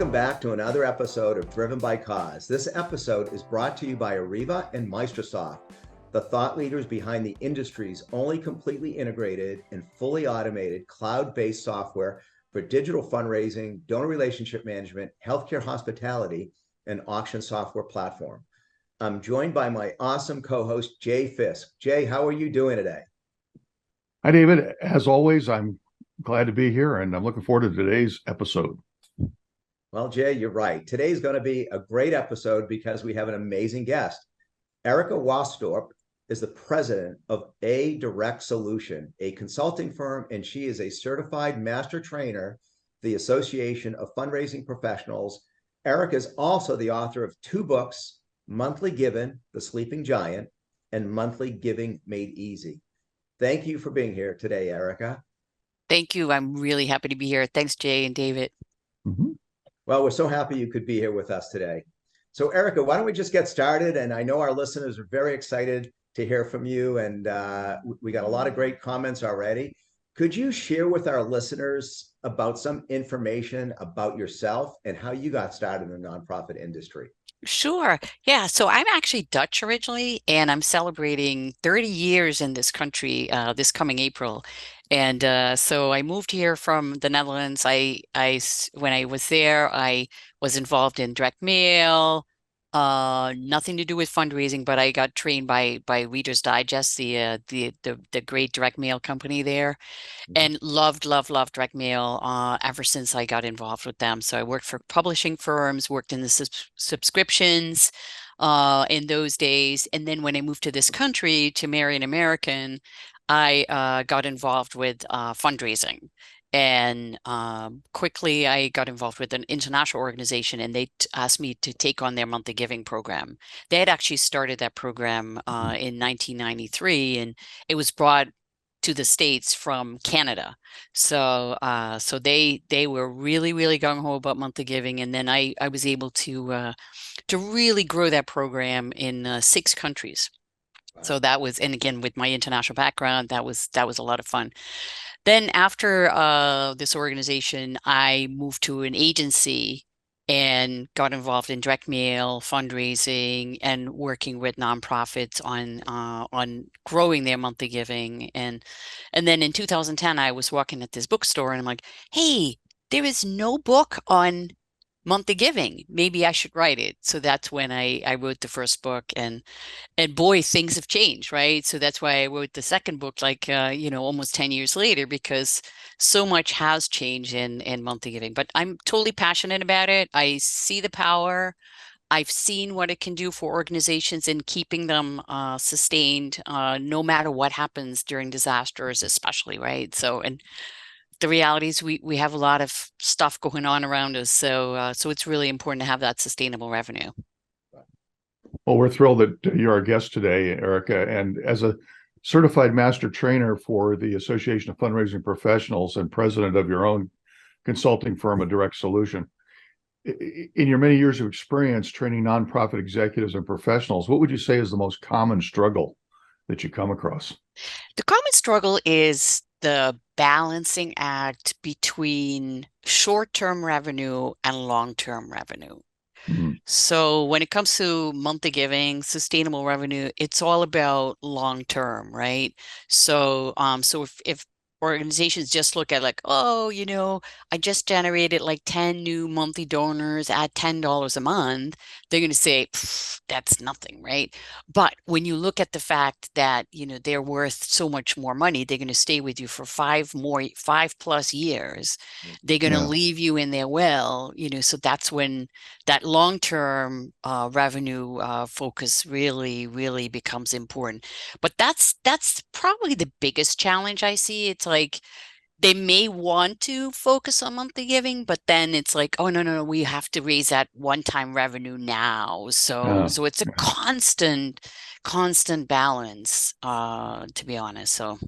Welcome back to another episode of Driven by Cause. This episode is brought to you by Arreva and MaestroSoft, the thought leaders behind the industry's only completely integrated and fully automated cloud-based software for digital fundraising, donor relationship management, healthcare hospitality, and auction software platform. I'm joined by my awesome co-host, Jay Fiske. Jay, how are you doing today? Hi, David. As always, I'm glad to be here, and I'm looking forward to today's episode. Well, Jay, you're right. Today's going to be a great episode because we have an amazing guest. Erica Waasdorp is the president of A Direct Solution, a consulting firm, and she is a certified master trainer, the Association of Fundraising Professionals. Erica is also the author of 2 books, Monthly Giving, The Sleeping Giant, and Monthly Giving Made Easy. Thank you for being here today, Erica. Thank you. I'm really happy to be here. Thanks, Jay and David. Mm-hmm. Well, we're so happy you could be here with us today. So, Erica, why don't we just get started? And I know our listeners are very excited to hear from you, and we got a lot of great comments already. Could you share with our listeners about some information about yourself and how you got started in the nonprofit industry? Sure. Yeah. So I'm actually Dutch originally, and I'm celebrating 30 years in this country this coming April. And so I moved here from the Netherlands. When I was there, I was involved in direct mail, nothing to do with fundraising, but I got trained by Reader's Digest, the great direct mail company there, and loved direct mail ever since I got involved with them. So I worked for publishing firms, worked in the subscriptions in those days. And then when I moved to this country to marry an American, I got involved with fundraising. And quickly I got involved with an international organization, and they asked me to take on their monthly giving program. They had actually started that program in 1993, and it was brought to the States from Canada. So they were really, really gung-ho about monthly giving. And then I was able to really grow that program in 6 countries. Wow. So that was, and again, with my international background, that was a lot of fun. Then after this organization, I moved to an agency and got involved in direct mail, fundraising, and working with nonprofits on growing their monthly giving. And then in 2010, I was walking at this bookstore, and I'm like, hey, there is no book on monthly giving. Maybe I should write it. So that's when I wrote the first book, and boy, things have changed, right? So that's why I wrote the second book, like almost 10 years later, because so much has changed in monthly giving. But I'm totally passionate about it. I see the power. I've seen what it can do for organizations in keeping them sustained, no matter what happens during disasters, especially, right? So, and the reality is we have a lot of stuff going on around us. So it's really important to have that sustainable revenue. Well, we're thrilled that you're our guest today, Erica. And as a certified master trainer for the Association of Fundraising Professionals and president of your own consulting firm, A Direct Solution, in your many years of experience training nonprofit executives and professionals, what would you say is the most common struggle that you come across? The common struggle is the balancing act between short-term revenue and long-term revenue. Mm-hmm. So when it comes to monthly giving, sustainable revenue, it's all about long-term, right? So if organizations just look at like, oh, I just generated like 10 new monthly donors at $10 a month, they're going to say, that's nothing, right? But when you look at the fact that, they're worth so much more money, they're going to stay with you for 5+ years. They're going to leave you in their will, so that's when that long-term revenue focus really, really becomes important. But that's probably the biggest challenge I see. It's like they may want to focus on monthly giving, but then it's like, oh, no, we have to raise that one-time revenue now. So it's a constant balance, to be honest. So.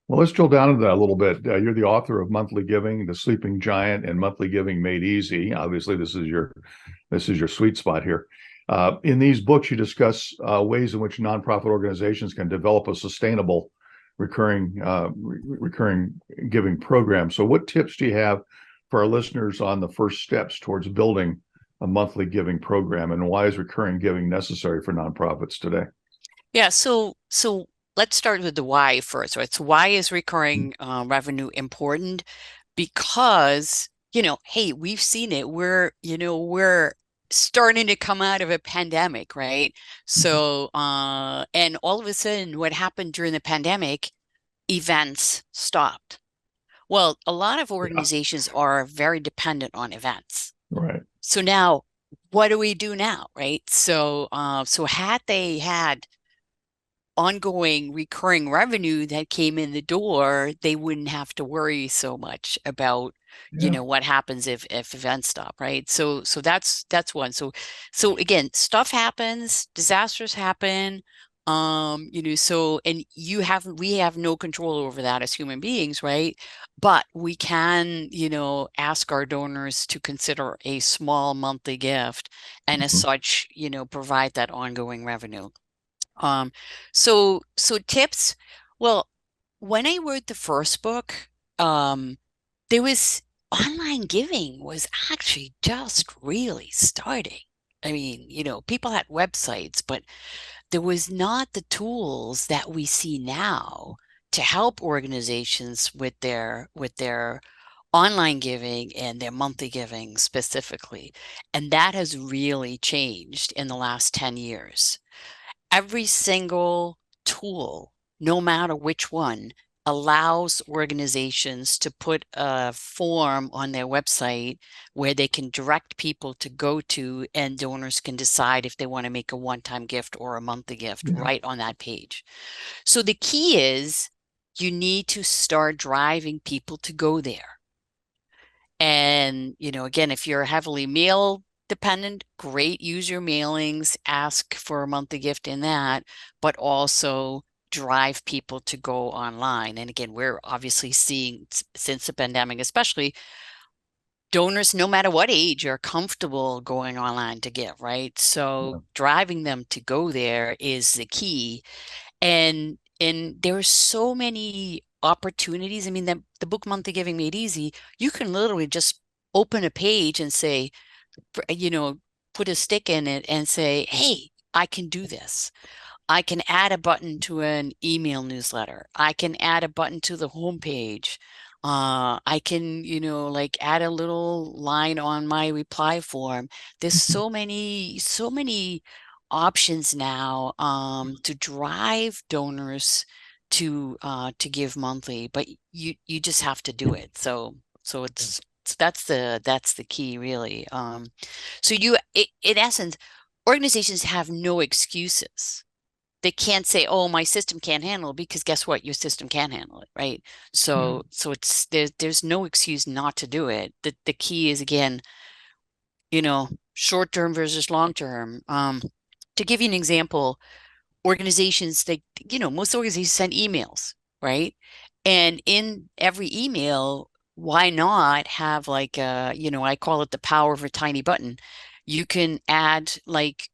Well, let's drill down into that a little bit. You're the author of Monthly Giving, The Sleeping Giant, and Monthly Giving Made Easy. Obviously, this is your sweet spot here. In these books, you discuss ways in which nonprofit organizations can develop a sustainable recurring giving program. So what tips do you have for our listeners on the first steps towards building a monthly giving program, and why is recurring giving necessary for nonprofits today? Yeah, so let's start with the why first, right? So why is recurring revenue important? Because, hey, we've seen it. We're starting to come out of a pandemic, right? So, and all of a sudden, what happened during the pandemic, events stopped. Well, a lot of Yeah. organizations are very dependent on events. Right. So now, what do we do now, right? So had they had ongoing recurring revenue that came in the door, they wouldn't have to worry so much about, Yeah. what happens if events stop, right? So that's one. So again, stuff happens, disasters happen. So and we have no control over that as human beings, right? But we can, ask our donors to consider a small monthly gift and as Mhm. such, provide that ongoing revenue. Um, so tips. Well, when I wrote the first book, there was online giving was actually just really starting. I mean, people had websites, but there was not the tools that we see now to help organizations with their online giving and their monthly giving specifically. And that has really changed in the last 10 years. Every single tool, no matter which one, allows organizations to put a form on their website where they can direct people to go to, and donors can decide if they want to make a one-time gift or a monthly gift Yeah. right on that page. So the key is you need to start driving people to go there. And, again, if you're heavily mail dependent, great, use your mailings, ask for a monthly gift in that, but also drive people to go online. And again, we're obviously seeing since the pandemic, especially donors, no matter what age, are comfortable going online to give, right? So Yeah. driving them to go there is the key. And there are so many opportunities. I mean, the book Monthly Giving Made Easy, you can literally just open a page and say, put a stick in it and say, hey, I can do this. I can add a button to an email newsletter. I can add a button to the homepage. I can, like add a little line on my reply form. There's so many options now to drive donors to give monthly, but you just have to do it. So that's the key really. So in essence, organizations have no excuses. They can't say, "Oh, my system can't handle it," because guess what? Your system can handle it, right? Yeah. So there's no excuse not to do it. The key is again, short term versus long term. To give you an example, organizations most organizations send emails, right? And in every email, why not have like I call it the power of a tiny button. You can add like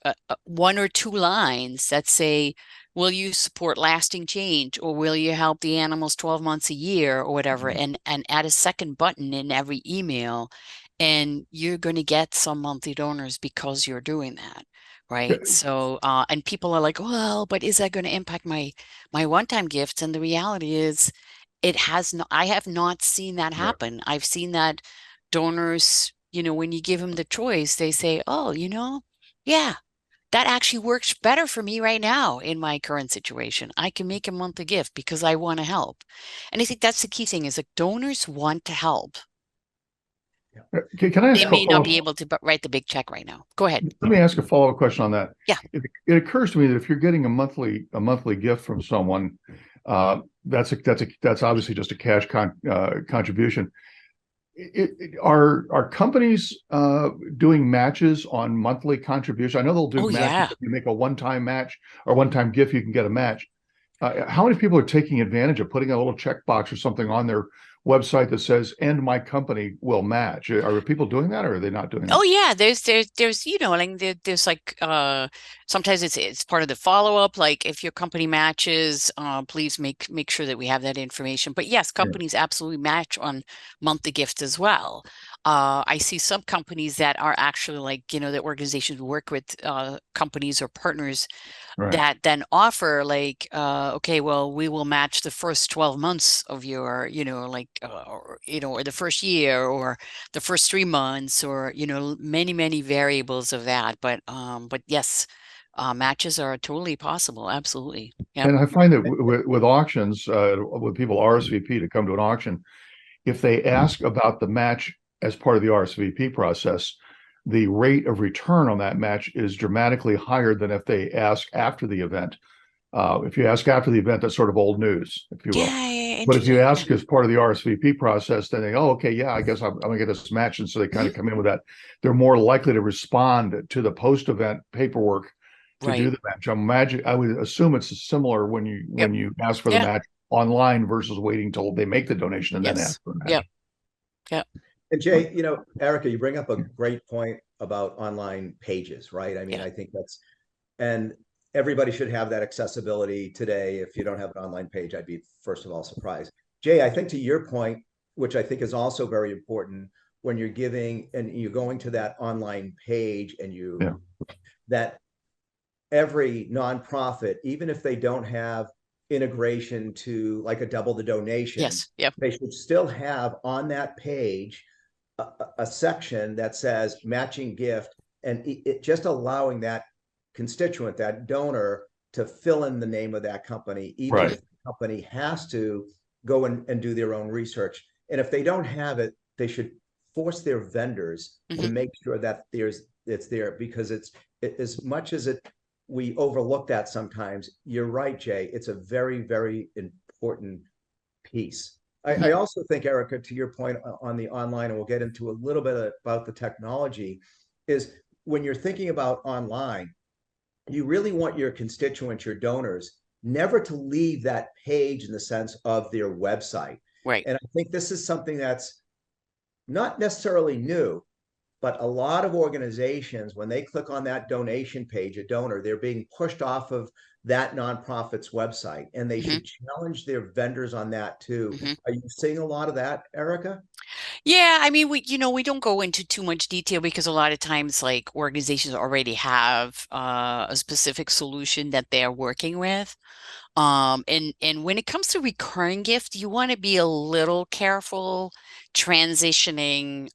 one or two lines that say, will you support lasting change, or will you help the animals 12 months a year, or whatever, and add a second button in every email, and you're going to get some monthly donors because you're doing that. Right. So, and people are like, well, but is that going to impact my one-time gifts? And the reality is it has not, I have not seen that Yeah. happen. I've seen that donors, when you give them the choice, they say, oh, yeah, that actually works better for me right now in my current situation. I can make a monthly gift because I want to help. And I think that's the key thing is that donors want to help. Can I They ask a may not be follow-up? able to write the big check right now. Go ahead. Let me ask a follow-up question on that. Yeah. It occurs to me that if you're getting a monthly gift from someone, that's obviously just a cash contribution. Are companies doing matches on monthly contribution? I know they'll do Oh, matches. yeah. If you make a one-time match or one-time gift, you can get a match. How many people are taking advantage of putting a little checkbox or something on their website that says, and my company will match? Are people doing that, or are they not doing Oh that? yeah, there's like sometimes it's part of the follow-up. Like if your company matches, please make sure that we have that information. But yes, Sure. companies absolutely match on monthly gifts as well. I see some companies that are actually like, that organizations work with companies or partners Right. that then offer like, okay, well, we will match the first 12 months of your, like, or the first year or the first 3 months or, many, many variables of that. But yes, matches are totally possible. Absolutely. Yep. And I find that with auctions, when people RSVP to come to an auction, if they ask about the match as part of the RSVP process, the rate of return on that match is dramatically higher than if they ask after the event. If you ask after the event, that's sort of old news, if you Yeah, will. yeah, yeah, But if you interesting. Yeah. ask as part of the RSVP process, then they, oh, okay, yeah, I guess I'm going to get this match. And so they kind Mhm. of come in with that. They're more likely to respond to the post-event paperwork to do Right. the match. I would assume it's similar when you Yep. ask for the Yeah. match online versus waiting till they make the donation and then Yes. ask for the match. Yep. Yep. And Jay, Erica, you bring up a great point about online pages, right? I mean, Yeah. I think and everybody should have that accessibility today. If you don't have an online page, I'd be first of all surprised. Jay, I think to your point, which I think is also very important, when you're giving and you're going to that online page and Yeah. that every nonprofit, even if they don't have integration to like a double the donation, Yes. Yep. they should still have on that page a section that says matching gift, and just allowing that constituent, that donor, to fill in the name of that company, even Right. if the company has to go and do their own research. And if they don't have it, they should force their vendors to Hmm. make sure that it's there, because as much as we overlook that sometimes. You're right, Jay. It's a very, very important piece. I Hmm. also think, Erica, to your point on the online, and we'll get into a little bit about the technology, is when you're thinking about online, you really want your constituents, your donors, never to leave that page in the sense of their website. Right. And I think this is something that's not necessarily new, but a lot of organizations, when they click on that donation page, a donor, they're being pushed off of that nonprofit's website, and they Hmm. should challenge their vendors on that too. Hmm. Are you seeing a lot of that, Erica? Yeah, I mean, we don't go into too much detail because a lot of times, like organizations already have a specific solution that they're working with. And when it comes to recurring gift, you want to be a little careful transitioning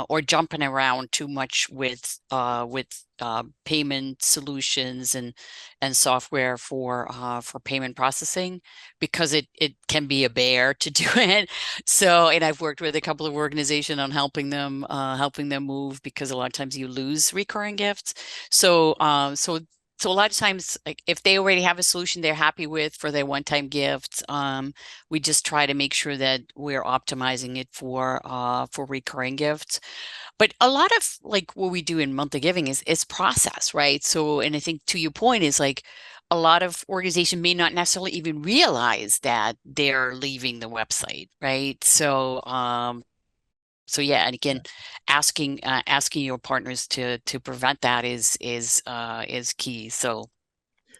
or jumping around too much with payment solutions and software for payment processing, because it can be a bear to do it. So, and I've worked with a couple of organizations on helping them move, because a lot of times you lose recurring gifts. So a lot of times, like if they already have a solution they're happy with for their one-time gift, we just try to make sure that we're optimizing it for recurring gifts. But a lot of like what we do in monthly giving is process, right? So, and I think to your point is like a lot of organizations may not necessarily even realize that they're leaving the website, right? So yeah, and again, asking your partners to prevent that is key. So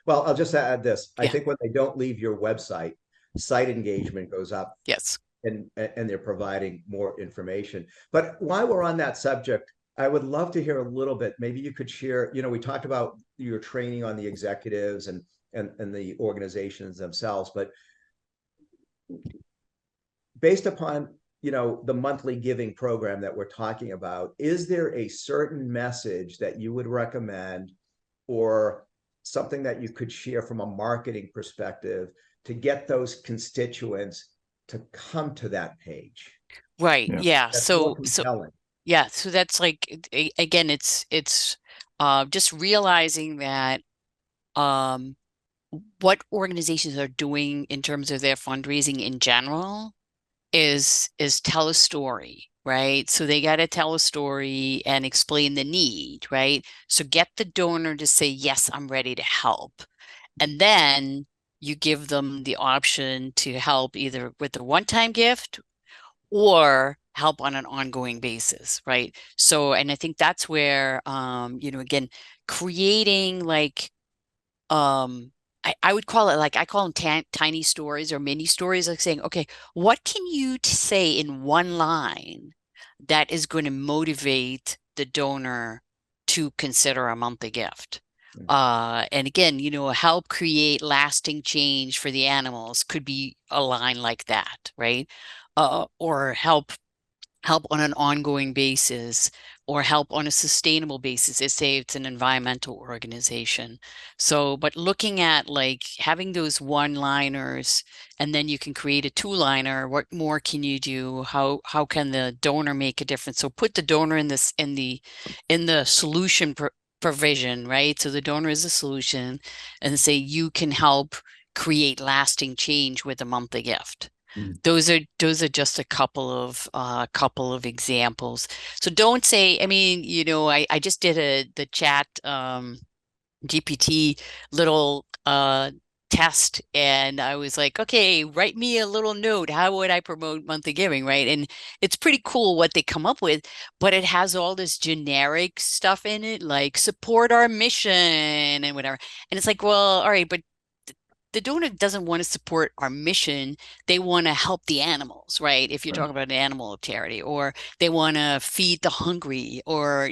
Well, I'll just add this. I yeah, think when they don't leave your website, site engagement goes up, yes, and they're providing more information. But while we're on that subject, I would love to hear a little bit. Maybe you could share, we talked about your training on the executives and the organizations themselves, but based upon the monthly giving program that we're talking about, is there a certain message that you would recommend, or something that you could share from a marketing perspective, to get those constituents to come to that page right, Yeah. yeah. that's more So compelling? yeah, so that's like again, it's just realizing that um what organizations are doing in terms of their fundraising in general is tell a story, right? So they got to tell a story and explain the need, right? So get the donor to say, yes, I'm ready to help. And then you give them the option to help either with a one-time gift or help on an ongoing basis, right? So, and I think that's where, again, creating like I would call it like I call them tiny stories or mini stories, like saying, okay, what can you say in one line that is going to motivate the donor to consider a monthly gift? And again, help create lasting change for the animals could be a line like that, right? Or help on an ongoing basis or help on a sustainable basis. Let's say it's an environmental organization. So, but looking at like having those one-liners and then you can create a two-liner, what more can you do? How can the donor make a difference? So put the donor in this in the solution provision, right? So the donor is a solution and say you can help create lasting change with a monthly gift. Mm. Those are just a couple of examples. So don't say, I mean, I just did the chat GPT little test and I was like, okay, write me a little note. How would I promote monthly giving, right? And it's pretty cool what they come up with, but it has all this generic stuff in it, like support our mission and whatever. And it's like, well, all right, but the donor doesn't want to support our mission. They want to help the animals, right? If you're Right. talking about an animal charity, or they want to feed the hungry, or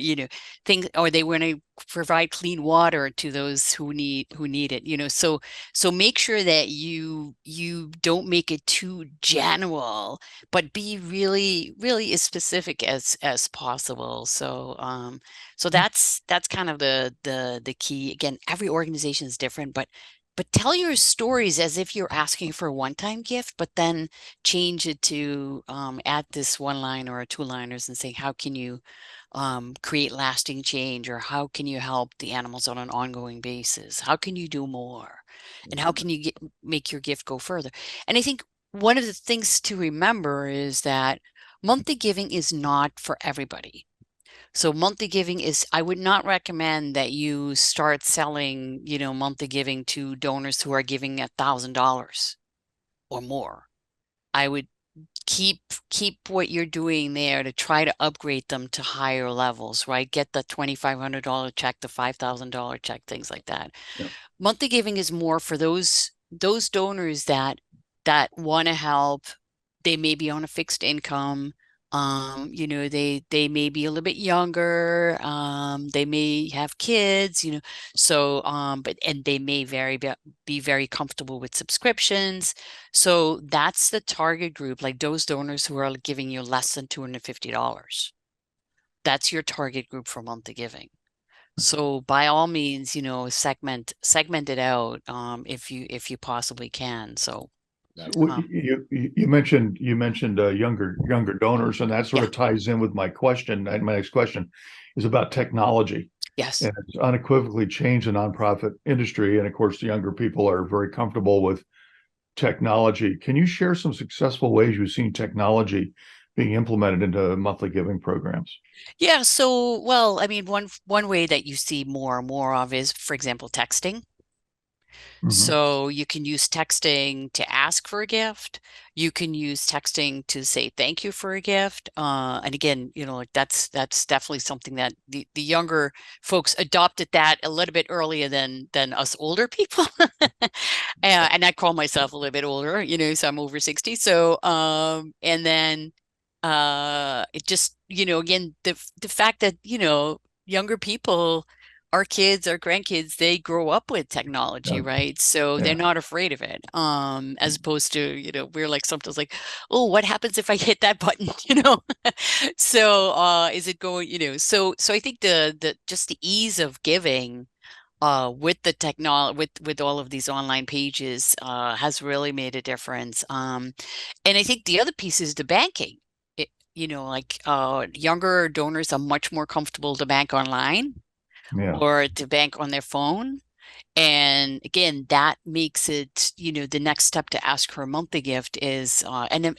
things, or they want to provide clean water to those who need it. So make sure that you don't make it too general, but be really really as specific as possible. So that's kind of the key. Again, every organization is different, but tell your stories as if you're asking for a one-time gift, but then change it to add this one line or a two-liners and say, how can you create lasting change, or how can you help the animals on an ongoing basis? How can you do more? And how can you make your gift go further? And I think one of the things to remember is that monthly giving is not for everybody. So monthly giving is, I would not recommend that you start selling, monthly giving to donors who are giving $1,000 or more. I would keep what you're doing there to try to upgrade them to higher levels, right? Get the $2,500 check, the $5,000 check, things like that. Yeah. Monthly giving is more for those donors that want to help. They may be on a fixed income. They may be a little bit younger. They may have kids, but and they may be very comfortable with subscriptions. So that's the target group, like those donors who are giving you less than $250. That's your target group for monthly giving. So by all means, segment it out, if you possibly can. So You mentioned younger donors, and that sort yeah, of ties in with my question. And my next question is about technology, yes. and it's unequivocally changed the nonprofit industry. And of course, the younger people are very comfortable with technology. Can you share some successful ways you've seen technology being implemented into monthly giving programs? Yeah, so well, I mean, one way that you see more and more of is, for example, texting. Hmm. So you can use texting to ask for a gift. You can use texting to say thank you for a gift. And again, like that's definitely something that the younger folks adopted that a little bit earlier than us older people. And I call myself a little bit older, so I'm over 60. So and then it just, again, the fact that, younger people, our kids, our grandkids, they grow up with technology, Yeah, right? So they're yeah. not afraid of it. As opposed to, we're like sometimes like, oh, what happens if I hit that button, So is it going, so I think the just the ease of giving with the technology, with all of these online pages has really made a difference. And I think the other piece is the banking. Like younger donors are much more comfortable to bank online Yeah. or to bank on their phone. And again, that makes it, the next step to ask for a monthly gift is, and then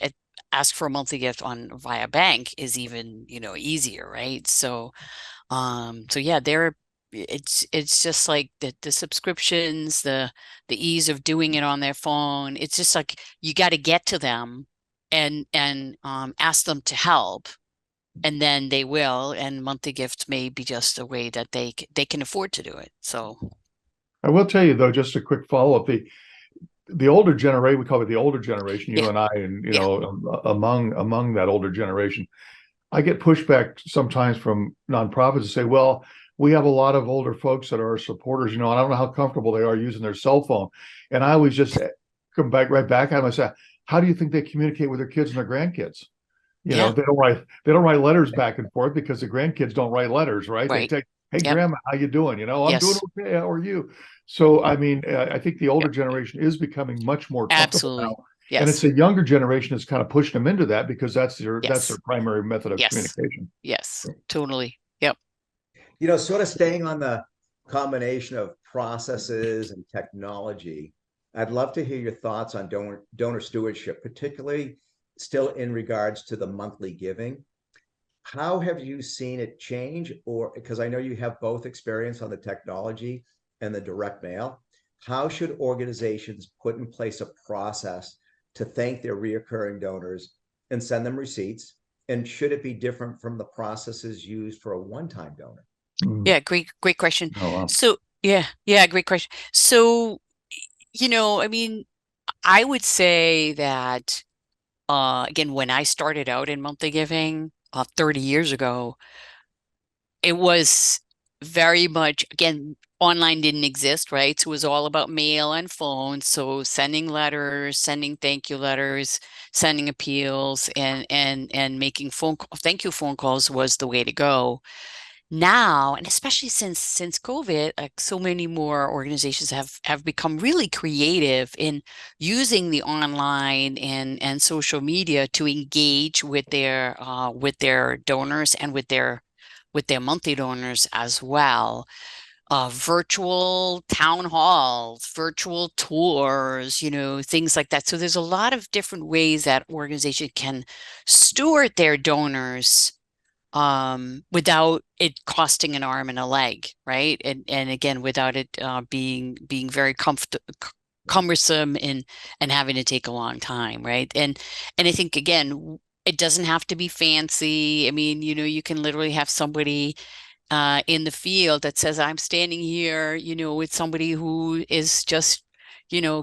ask for a monthly gift on via bank is even, easier, right? So yeah, it's just like the subscriptions, the ease of doing it on their phone. It's just like you got to get to them and ask them to help, and then they will. And monthly gifts may be just a way that they can afford to do it. So I will tell you though, just a quick follow-up. The older generation, we call it the older generation, you Yeah, and I, and yeah, among that older generation, I get pushback sometimes from nonprofits to say, well, we have a lot of older folks that are our supporters, and I don't know how comfortable they are using their cell phone. And I always just come back right back at them and say, how do you think they communicate with their kids and their grandkids? yeah, They don't write letters back and forth because the grandkids don't write letters, right? They right. take, hey Yep. grandma, how you doing? I'm doing Yes, okay. How are you? So I mean, I think the older yep, generation is becoming much more comfortable absolutely. now, and it's Yes, the younger generation that's kind of pushing them into that because that's their yes, primary method of yes, communication. yes, totally. Yep. Sort of staying on the combination of processes and technology, I'd love to hear your thoughts on donor stewardship, particularly still in regards to the monthly giving. How have you seen it change? Or because I know you have both experience on the technology and the direct mail, how should organizations put in place a process to thank their reoccurring donors and send them receipts? And should it be different from the processes used for a one-time donor? Mm. Yeah, great question. Oh, wow. So, yeah, great question. So, I mean, I would say that again, when I started out in monthly giving 30 years ago, it was very much, again, online didn't exist, right? So it was all about mail and phone. So sending letters, sending thank you letters, sending appeals, and making thank you phone calls was the way to go. Now, and especially since COVID, like so many more organizations have become really creative in using the online and social media to engage with their donors and with their monthly donors as well. Virtual town halls, virtual tours, things like that. So there's a lot of different ways that organization can steward their donors without it costing an arm and a leg, right? And again, without it being very cumbersome and having to take a long time, right? And I think again, it doesn't have to be fancy. I mean, you can literally have somebody in the field that says, I'm standing here, with somebody who is just,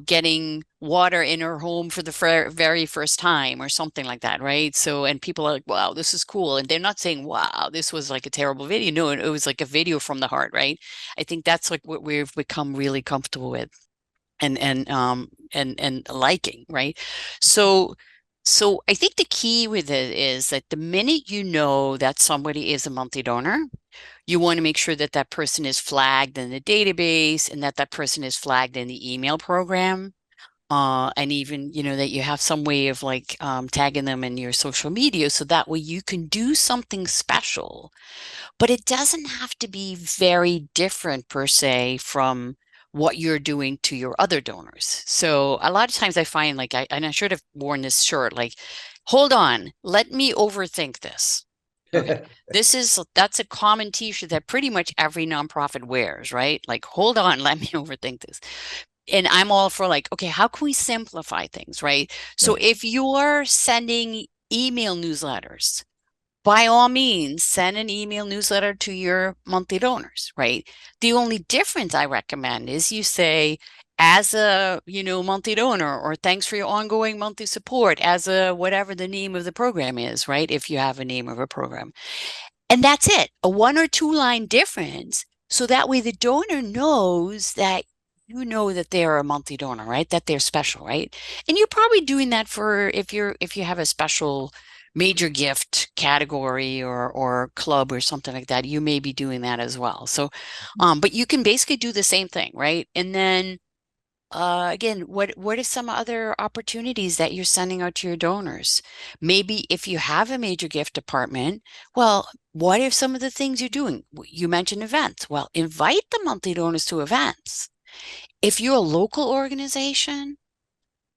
getting water in her home for the very first time or something like that, right? So, and people are like, wow, this is cool. And they're not saying, wow, this was like a terrible video. No, it was like a video from the heart, right? I think that's like what we've become really comfortable with and liking, right? So so I think the key with it is that the minute you know that somebody is a monthly donor, you want to make sure that that person is flagged in the database and that that person is flagged in the email program. And even, that you have some way of like tagging them in your social media so that way you can do something special. But it doesn't have to be very different per se from what you're doing to your other donors. So a lot of times I find like and I should have worn this shirt, like, hold on, let me overthink this. Okay. That's a common t-shirt that pretty much every nonprofit wears, right? Like, hold on, let me overthink this. And I'm all for like, okay, how can we simplify things, right? So Right. if you're sending email newsletters, by all means, send an email newsletter to your monthly donors, right? The only difference I recommend is you say, as a, monthly donor, or thanks for your ongoing monthly support, as a whatever the name of the program is, right? If you have a name of a program. And that's it, a 1 or 2 line difference. So that way the donor knows that that they're a monthly donor, right? That they're special, right? And you're probably doing that for if you have a special major gift category or club or something like that, you may be doing that as well. So, but you can basically do the same thing, right? And then again, what are some other opportunities that you're sending out to your donors? Maybe if you have a major gift department, well, what are some of the things you're doing? You mentioned events. Well, invite the monthly donors to events. If you're a local organization,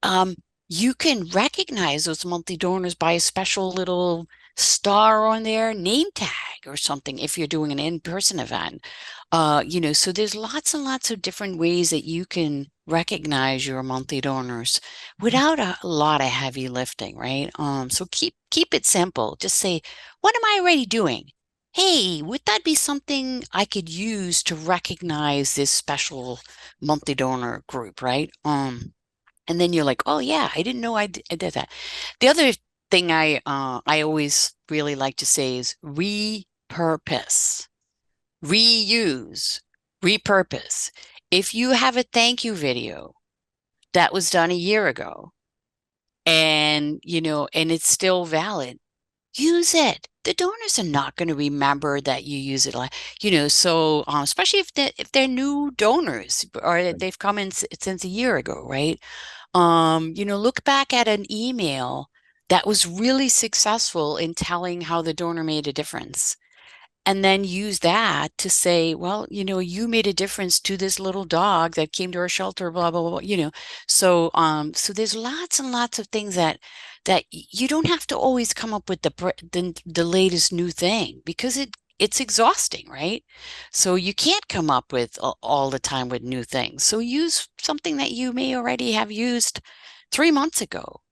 um, you can recognize those monthly donors by a special little star on their name tag or something if you're doing an in-person event. So there's lots and lots of different ways that you can recognize your monthly donors without a lot of heavy lifting, right? So keep it simple. Just say, what am I already doing? hey, would that be something I could use to recognize this special monthly donor group, right? And then you're like, oh yeah, I didn't know I did that. The other thing I always really like to say is repurpose, reuse, repurpose. If you have a thank you video that was done a year ago and and it's still valid, use it. The donors are not going to remember that you use it like, so especially if they're new donors or they've come in since a year ago, right? Look back at an email that was really successful in telling how the donor made a difference. And then use that to say, well, you made a difference to this little dog that came to our shelter, blah, blah, blah, so there's lots and lots of things that you don't have to always come up with the latest new thing because it's exhausting, right? So you can't come up with all the time with new things. So use something that you may already have used 3 months ago.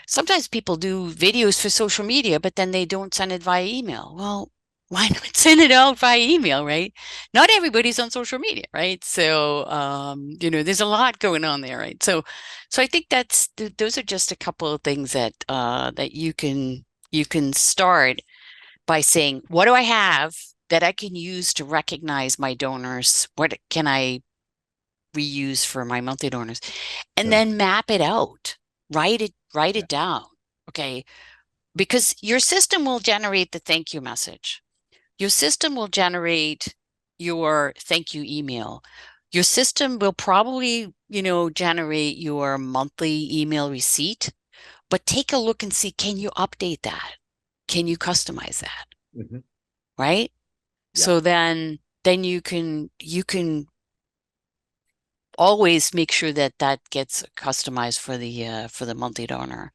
Sometimes people do videos for social media, but then they don't send it via email. Well, why not send it out via email, right? Not everybody's on social media, right? So, there's a lot going on there, right? So I think those are just a couple of things that you can start by saying, what do I have that I can use to recognize my donors? What can I reuse for my monthly donors? And then map it out, write it down. Okay. Because your system will generate the thank you message. Your system will generate your thank you email. Your system will probably, generate your monthly email receipt, but take a look and see, can you update that? Can you customize that? Mm-hmm. Right? Yeah. So then you can always make sure that that gets customized for the monthly donor.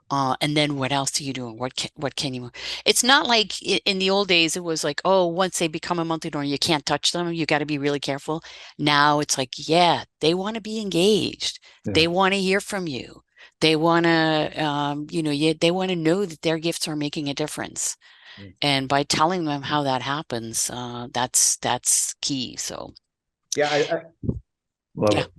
And then what else are you doing? What can you? It's not like in the old days, it was like, oh, once they become a monthly donor, you can't touch them. You got to be really careful. Now it's like, yeah, they want to be engaged. Yeah. They want to hear from you. They want to, they want to know that their gifts are making a difference. Mm. And by telling them how that happens, that's key. So Yeah, I Love yeah, it.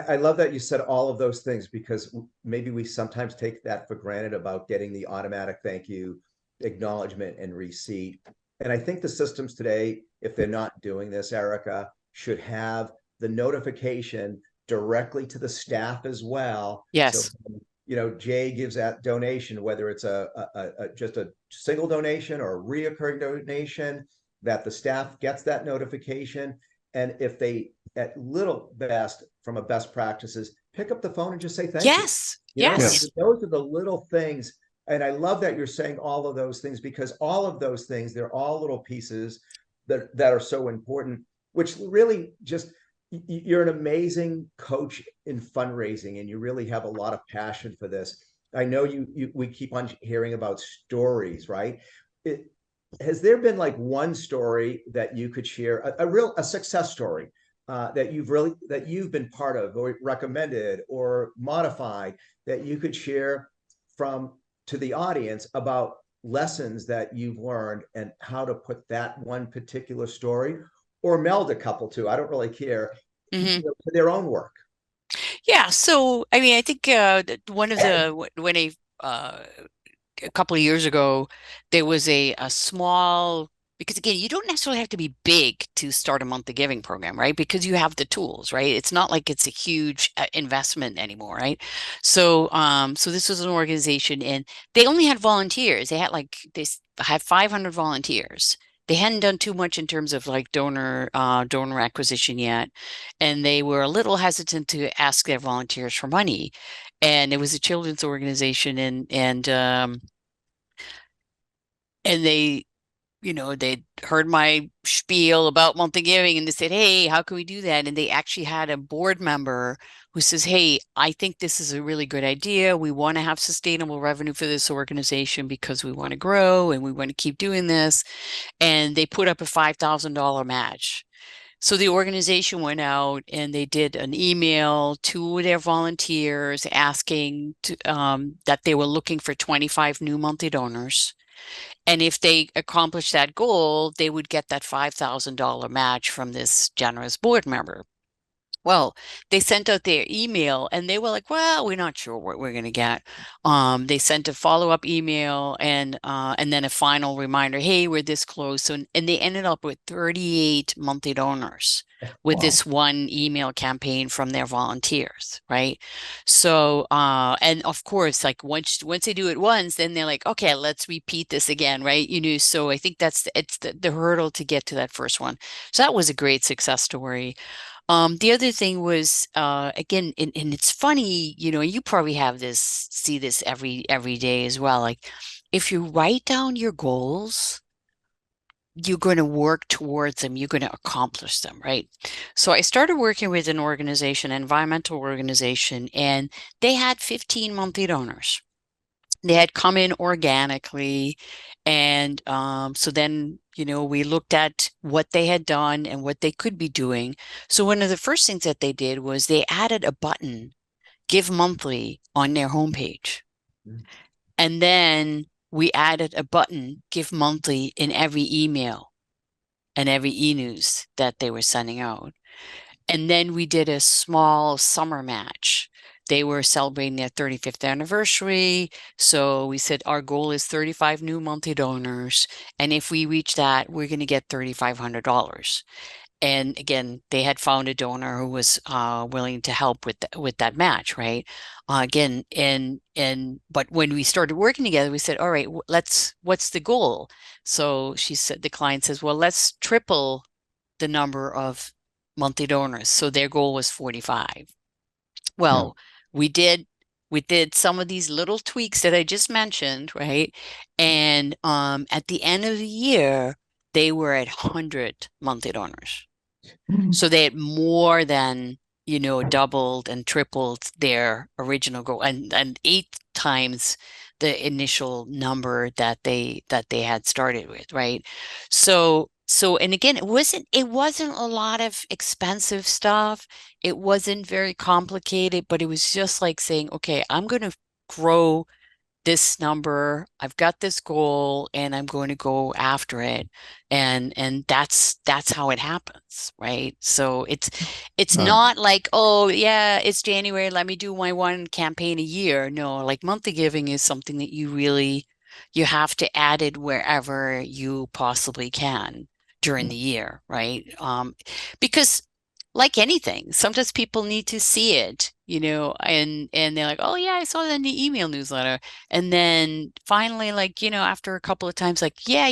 I love that you said all of those things because maybe we sometimes take that for granted about getting the automatic thank you, acknowledgement, and receipt. And I think the systems today, if they're not doing this, Erica, should have the notification directly to the staff as well. So, yes, Jay gives that donation, whether it's just a single donation or a reoccurring donation, that the staff gets that notification. And if they, at little best, from a best practices, pick up the phone and just say thank you. yes, Yeah. Those are the little things. And I love that you're saying all of those things because all of those things, they're all little pieces that are so important, which really just, you're an amazing coach in fundraising and you really have a lot of passion for this. I know we keep on hearing about stories, right? Has there been like one story that you could share, a success story that you've been part of or recommended or modified that you could share from to the audience about lessons that you've learned and how to put that one particular story or meld a couple too, I don't really care, hmm to their own work? yeah. So I mean, I think one of the when a couple of years ago, there was a small, because again, you don't necessarily have to be big to start a monthly giving program, right? Because you have the tools, right? It's not like it's a huge investment anymore, right? So this was an organization and they only had volunteers. They had 500 volunteers. They hadn't done too much in terms of like donor acquisition yet, and they were a little hesitant to ask their volunteers for money. And it was a children's organization, and they heard my spiel about monthly giving and they said, hey, how can we do that? And they actually had a board member who says, hey, I think this is a really good idea. We want to have sustainable revenue for this organization because we want to grow and we want to keep doing this. And they put up a $5,000 match. So the organization went out and they did an email to their volunteers asking that they were looking for 25 new monthly donors. And if they accomplish that goal, they would get that $5,000 match from this generous board member. Well, they sent out their email and they were like, well, we're not sure what we're going to get. They sent a follow-up email and then a final reminder, hey, we're this close. So, and they ended up with 38 monthly donors with Wow. this one email campaign from their volunteers, right? So, and of course, like once they do it once, then they're like, okay, let's repeat this again, right? So I think it's the hurdle to get to that first one. So that was a great success story. The other thing was, again, and it's funny, you probably see this every day as well. Like, if you write down your goals, you're going to work towards them, you're going to accomplish them, right? So I started working with an organization, an environmental organization, and they had 15 monthly donors. They had come in organically. And so then, we looked at what they had done and what they could be doing. So one of the first things that they did was they added a button, Give Monthly, on their homepage. And then we added a button, Give Monthly, in every email and every e-news that they were sending out. And then we did a small summer match. They were celebrating their 35th anniversary. So we said our goal is 35 new monthly donors. And if we reach that, we're going to get $3,500. And again, they had found a donor who was willing to help with that match, right? But when we started working together, we said, all right, what's the goal? So the client says, well, let's triple the number of monthly donors. So their goal was 45. Well, we did some of these little tweaks that I just mentioned, right? And at the end of the year, they were at 100 monthly donors. So they had more than, doubled and tripled their original goal and 8 times the initial number that they had started with, right? So and again, it wasn't a lot of expensive stuff. It wasn't very complicated, but it was just like saying, okay, I'm going to grow this number. I've got this goal and I'm going to go after it. And that's how it happens, right? So it's not like, oh yeah, it's January, let me do my one campaign a year. No, like monthly giving is something that you have to add it wherever you possibly can during the year, right? Because like anything, sometimes people need to see it, and they're like, oh yeah, I saw that in the email newsletter. And then finally, like, after a couple of times, like, yeah,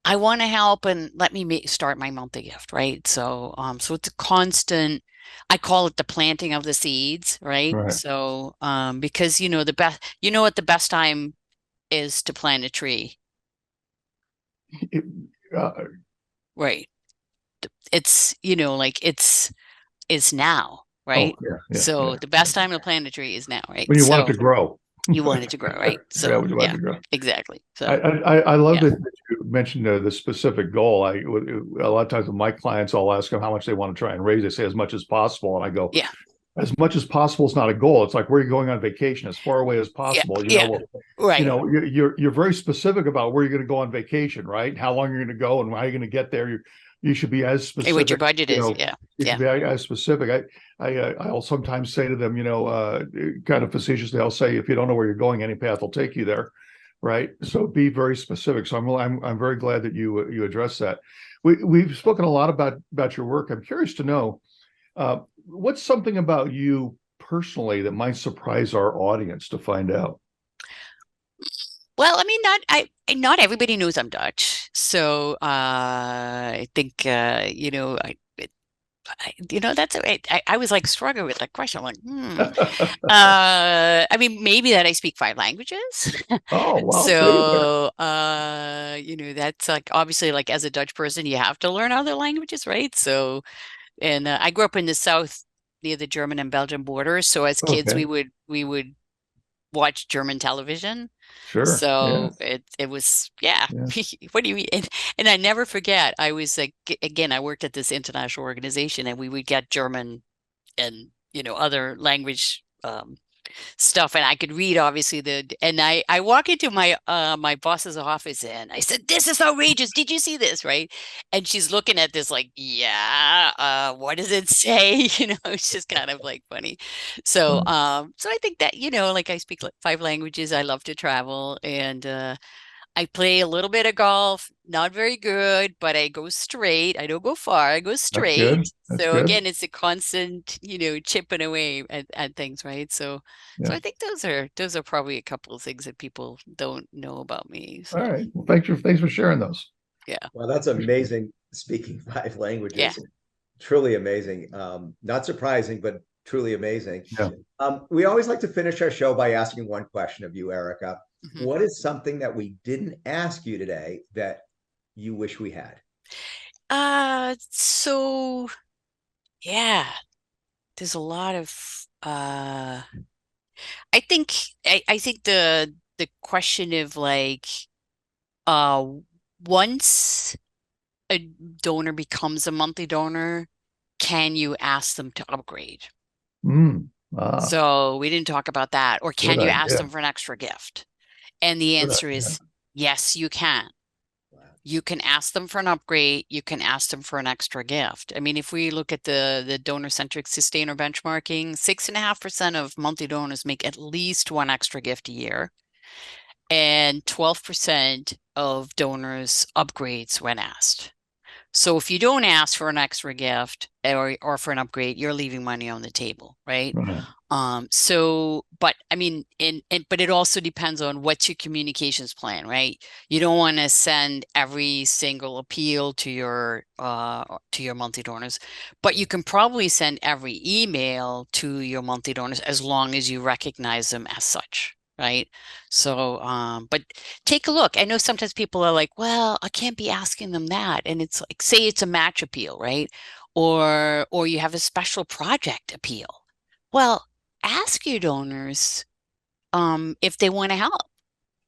I want to help and let me start my monthly gift, right? So, so it's a constant, I call it the planting of the seeds, right? Right. So, because the best, what the best time is to plant a tree, right? It's, like it's now, right? So the best time to plant a tree is now, right? When you want it to grow. You want it to grow, right? So when you want it to grow. Exactly. So I love that you mentioned the specific goal. A lot of times with my clients, I'll ask them how much they want to try and raise. They say as much as possible, and I go, yeah, as much as possible is not a goal. It's like where you're going on vacation, as far away as possible. Right. You're very specific about where you're going to go on vacation, right? How long you're going to go and how you're going to get there. You should be as specific. What your budget is, You should be as specific. I'll sometimes say to them, kind of facetiously, I'll say, if you don't know where you're going, any path will take you there, right? So be very specific. So I'm very glad that you address that. We've spoken a lot about your work. I'm curious to know, what's something about you personally that might surprise our audience to find out? Well, I mean, not everybody knows I'm Dutch, so I think that's I was like struggling with that question. I'm like, I mean, maybe that I speak 5 languages. Oh, wow. So that's like, obviously, like, as a Dutch person, you have to learn other languages, right? So, and I grew up in the South near the German and Belgian border. So as kids, we would watch German television. Sure. So it was, what do you mean? And I never forget, I was like, again, I worked at this international organization and we would get German and, other language stuff, and I could read obviously and I walk into my boss's office and I said, "This is outrageous. Did you see this?" Right? And she's looking at this like, "Yeah, what does it say?" It's just kind of like funny. So Right. so I think that, like I speak like 5 languages. I love to travel, and I play a little bit of golf, not very good, but I go straight. I don't go far. I go That's straight. good. That's So good. again, it's a constant, chipping away at things, right? So Yeah. I think those are probably a couple of things that people don't know about me. All So right. Well, thanks for sharing those. yeah, Well, that's amazing. Speaking 5 languages, yeah. truly amazing. Not surprising, but truly amazing. Yeah. We always like to finish our show by asking one question of you, Erica. Mhm. What is something that we didn't ask you today that you wish we had? So yeah, there's a lot of I think the question of like uh once a donor becomes a monthly donor, can you ask them to upgrade? Mm. Ah, So we didn't talk about that. Or good can you ask idea. them for an extra gift? And the Good answer idea. is yes, you can. Wow. You can ask them for an upgrade. You can ask them for an extra gift. I mean, if we look at the donor-centric sustainer benchmarking, 6.5% of monthly donors make at least one extra gift a year, and 12% of donors upgrades when asked. So if you don't ask for an extra gift or for an upgrade, you're leaving money on the table, right? Right. But I mean, but it also depends on what's your communications plan, right? You don't want to send every single appeal to your monthly donors, but you can probably send every email to your monthly donors as long as you recognize them as such, right? So, but take a look. I know sometimes people are like, well, I can't be asking them that. And it's like, say it's a match appeal, right? Or you have a special project appeal. Well, ask your donors if they want to help.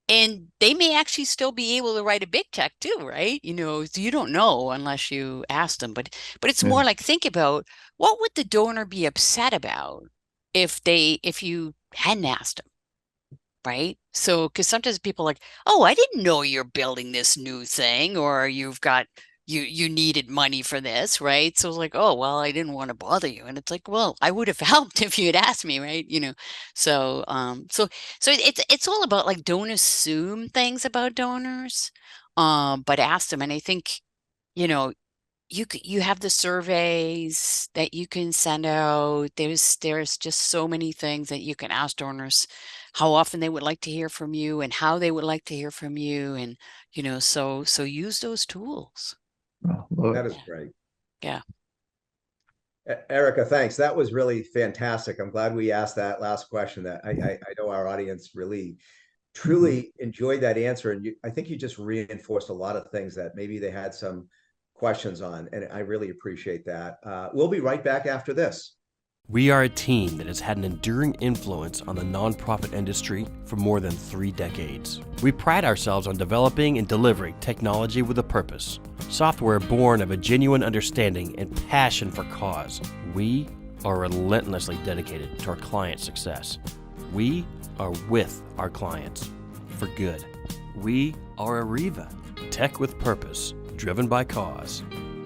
And they may actually still be able to write a big check too, right? So you don't know unless you ask them. But it's Yeah. more like think about what would the donor be upset about if you hadn't asked them, right? So, because sometimes people are like, oh, I didn't know you're building this new thing, or you needed money for this, right? So it's like, oh, well, I didn't want to bother you. And it's like, well, I would have helped if you had asked me, right? So it's all about like don't assume things about donors, but ask them. And I think, you know, you have the surveys that you can send out. There's just so many things that you can ask donors how often they would like to hear from you and how they would like to hear from you. And so use those tools. Oh, love That it. is great. Yeah. Erica, thanks. That was really fantastic. I'm glad we asked that last question. That I know our audience really truly enjoyed that answer, and I think you just reinforced a lot of things that maybe they had some questions on, and I really appreciate that. We'll be right back after this. We are a team that has had an enduring influence on the nonprofit industry for more than 3 decades. We pride ourselves on developing and delivering technology with a purpose, software born of a genuine understanding and passion for cause. We are relentlessly dedicated to our client success. We are with our clients for good. We are Arreva, tech with purpose, driven by cause.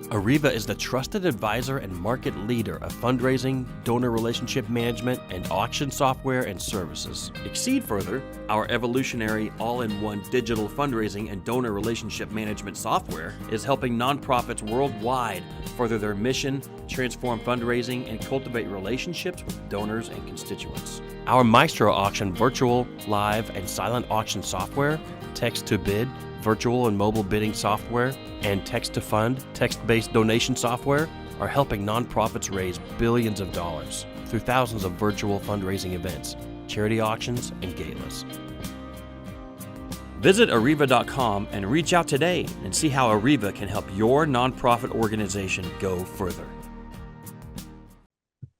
Arreva is the trusted advisor and market leader of fundraising, donor relationship management, and auction software and services. Exceed further, our evolutionary all-in-one digital fundraising and donor relationship management software is helping nonprofits worldwide further their mission, transform fundraising, and cultivate relationships with donors and constituents. Our Maestro Auction virtual, live, and silent auction software, text-to-bid, virtual and mobile bidding software, and text-to-fund, text-based donation software are helping nonprofits raise billions of dollars through thousands of virtual fundraising events, charity auctions, and galas. Visit Arreva.com and reach out today and see how Arreva can help your nonprofit organization go further.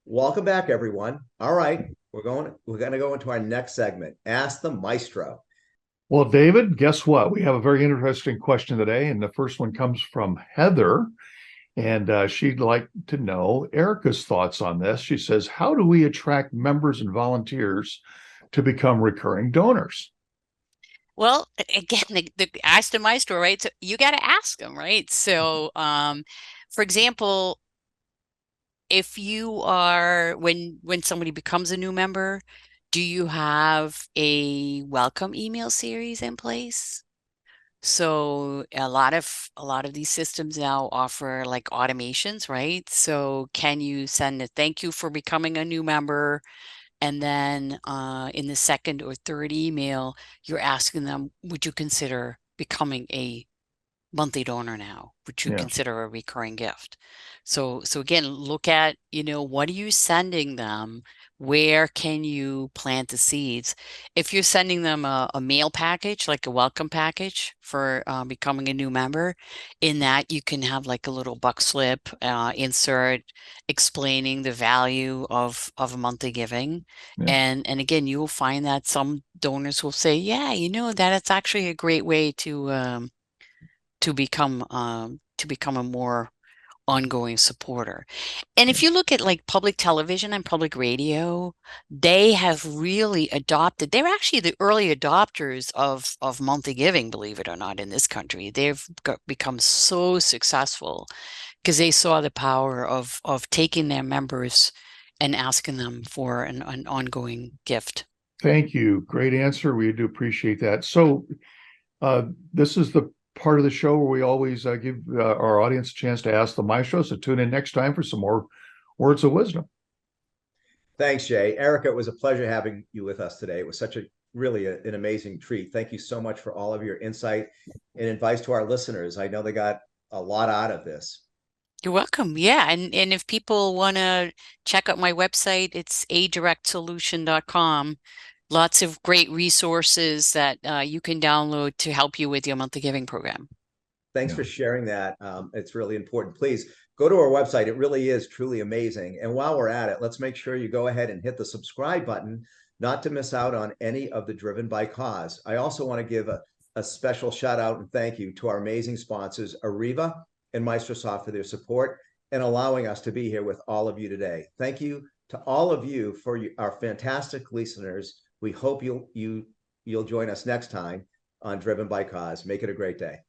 Welcome back, everyone. All right, we're going to go into our next segment. Ask the Maestro. Well, David, guess what? We have a very interesting question today, and the first one comes from Heather. And she'd like to know Erica's thoughts on this. She says, how do we attract members and volunteers to become recurring donors? Well, again, the ask the maestro, right? So you got to ask them, right? So, for example, if you are when somebody becomes a new member, do you have a welcome email series in place? So a lot of these systems now offer like automations, right? So can you send a thank you for becoming a new member? And then in the second or third email, you're asking them, would you consider becoming a monthly donor now? Would you Yeah. consider a recurring gift? So again, look at, what are you sending them? Where can you plant the seeds? If you're sending them a mail package, like a welcome package for becoming a new member, in that you can have like a little buck slip insert explaining the value of monthly giving. Yeah. And again, you will find that some donors will say, yeah, that it's actually a great way to become a more ongoing supporter. And if you look at like public television and public radio, they have really adopted, they're actually the early adopters of monthly giving, believe it or not, in this country. They've become so successful because they saw the power of taking their members and asking them for an ongoing gift. Thank you. Great answer. We do appreciate that. So this is the part of the show where we always give our audience a chance to ask the maestro. So tune in next time for some more words of wisdom. Thanks, Jay. Erica, it was a pleasure having you with us today. It was such an amazing treat. Thank you so much for all of your insight and advice to our listeners. I know they got a lot out of this. You're welcome. Yeah. And if people want to check out my website, it's adirectsolution.com. Lots of great resources that you can download to help you with your monthly giving program. Thanks for sharing that. It's really important. Please go to our website. It really is truly amazing. And while we're at it, let's make sure you go ahead and hit the subscribe button, not to miss out on any of the Driven by Cause. I also want to give a special shout out and thank you to our amazing sponsors, Arreva and MaestroSoft, for their support and allowing us to be here with all of you today. Thank you to all of you for our fantastic listeners. We hope you'll join us next time on Driven by Cause. Make it a great day.